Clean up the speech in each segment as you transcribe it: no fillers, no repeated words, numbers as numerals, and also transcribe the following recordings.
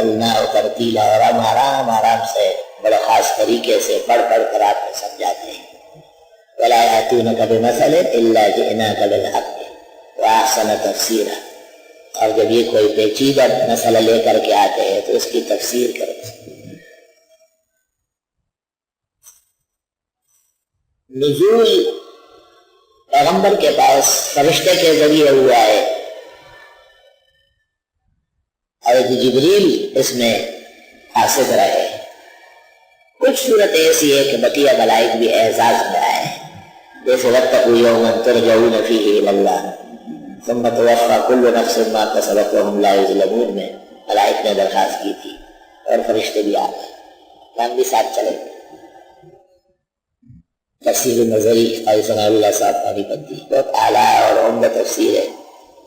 ورتلنا ترتیلا، اور ہم آرام آرام سے بڑے خاص طریقے سے پڑھ پڑھ کر آپ کو سمجھاتے ہیں۔ ولا یاتونک بمثل الا جئناک بالحق واحسن تفسیرا، اور جب یہ کوئی پیچیدہ مسئلہ لے کر کے آتے ہیں تو اس کی تفسیر کرو۔ نزول پیغمبر کے پاس فرشتے کے ذریعے ہوا ہے، اور جبریل اس میں حاصل رہے۔ کچھ صورت ایسی ہے کہ بقیہ ملائک بھی اعزاز میں آئے ہیں، جیسے واتقوا یوما ترجعون فیہ الی اللہ ثم توفی کل نفس ما کسبت وہم لا یظلمون میں ملائک نے درخواست کی تھی، اور فرشتے بھی آ گئے، ہم بھی ساتھ چلے۔ تفسیر نظری قاضی ثناء اللہ صاحب پانی پتی بہت اعلیٰ اور عمدہ تفسیر ہے،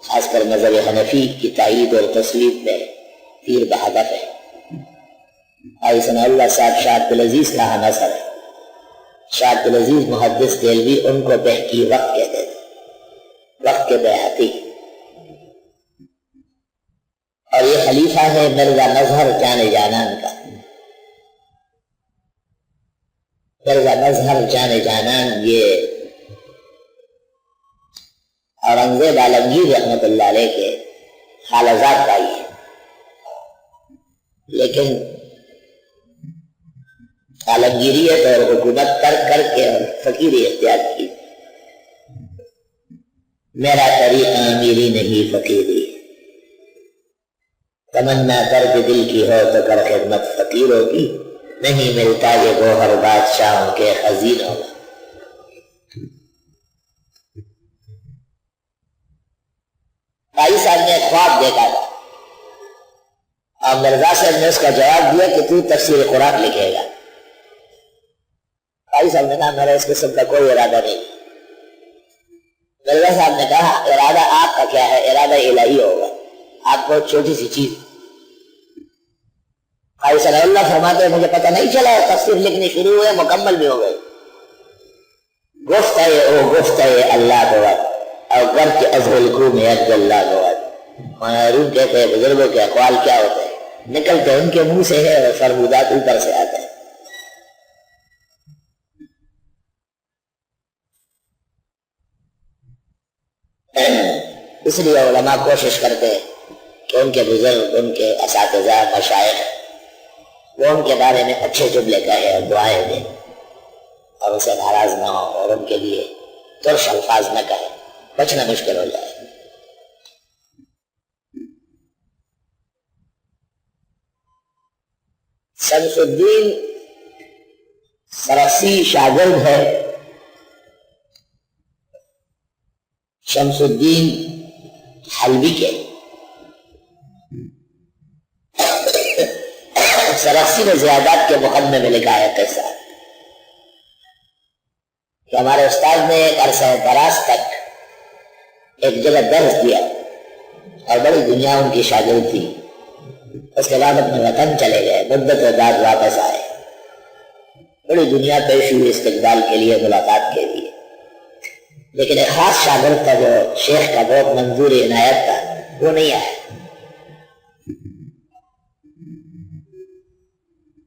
خاص کر مذہب حنفی کی تائید اور تصویب میں تیر بہدف ہے۔ قاضی ثناء اللہ صاحب شاہ عبدالعزیز کا نثر ہے۔ شاہ عبدالعزیز محدث دہلوی ان کو بہکی وقت کہتے تھے، وقت کے بحقی، اور یہ خلیفہ ہے مرزا مظہر جان جانان کا۔ مرزا مظہر جان جانان یہ اورنگزیب عالمگیر رحمت اللہ علیہ کے خالزاد بھائی ہے، لیکن عالمگیریت اور حکومت ترک کر کے اور فقیری اختیار کی۔ میرا طریقہ امیری نہیں فقیری، تمنا کر کے دل کی ہو تو کر خدمت فقیروں کی، نہیں ملتا یہ گوہر بادشاہوں کے خزینوں میں۔ بھائی صاحب نے خواب دیکھا تھا، اور مرزا صاحب نے اس کا جواب دیا کہ تو تفسیر قرآن لکھے گا۔ بھائی صاحب نے کہا میرا اس قسم کا کوئی ارادہ نہیں۔ مرزا صاحب نے کہا ارادہ آپ کا کیا ہے؟ ارادہ الہی ہوگا، آپ کو چھوٹی سی چیز۔ بھائی صلی اللہ فرماتے ہیں مجھے پتہ نہیں چلا، تفسیر لکھنی شروع ہوئے، مکمل بھی ہو گئی۔ گفت ہے او گفت ہے اللہ گواد، اور گر کے ازل کو میں عبد اللہ گواد۔ معروف کہتے ہیں بزرگوں کے اقوال کیا ہوتے ہیں، نکلتے ان کے منہ سے ہے اور فرمودات اوپر سے آتے ہیں۔ اس لیے علماء کوشش کرتے ہیں کہ ان کے بزرگ، ان کے اساتذہ، مشائخ، وہ ان کے بارے میں اچھے جملے کہے اور دعائیں دیں، اور اسے ناراض نہ ہو، اور ان کے لیے ترش الفاظ نہ کہے، بچنا مشکل ہو جائے۔ شمس الدین سرسی شاگرد ہے شمس الدین حلبی کے۔ سرخسی نے زیادات کے مقدمے میں لکھا ہے قصہ کہ ہمارے استاد نے ایک عرصہ دراز تک ایک جگہ درس دیا، اور بڑی دنیا ان کی شاگرد تھی۔ اس کے بعد اپنے وطن چلے گئے، مدت بعد واپس آئے، بڑی دنیا پیش ہوئی استقبال کے لیے، ملاقات کے لیے، لیکن ایک خاص شاگرد تھا جو شیخ کا بہت منظور عنایت تھا، وہ نہیں آیا۔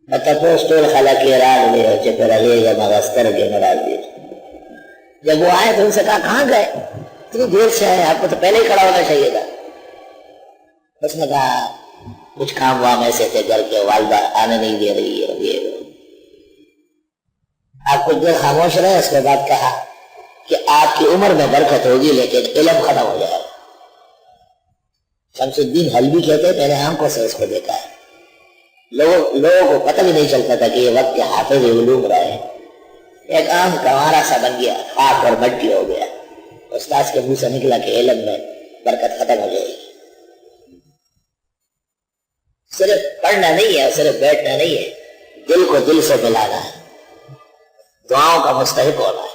جب وہ آئے تو ان سے کہا کہاں گئے، اتنی دیر سے آئے، آپ کو تو پہلے ہی کھڑا ہونا چاہیے تھا۔ اس نے کہا کچھ کام وام ایسے تھے گھر کے، والدہ آنے نہیں دے رہی ہے، یہ آپ کچھ دیر خاموش رہے۔ اس کے بعد کہا کہ آپ کی عمر میں برکت ہوگی لیکن علم ختم ہو جائے۔ شمس الدین حلبی کہتے میں نے آنکھوں سے اس کو دیکھا ہے، لوگوں کو پتہ بھی نہیں چلتا تھا کہ یہ وقت کے حافظ علوم رہے، ایک عام گوارا سا بن گیا، خاک اور مٹی ہو گیا۔ استاد کے منہ سے نکلا کہ علم میں برکت ختم ہو جائے گی۔ صرف پڑھنا نہیں ہے، صرف بیٹھنا نہیں ہے، دل کو دل سے ملانا ہے، دعاؤں کا مستحق ہونا ہے۔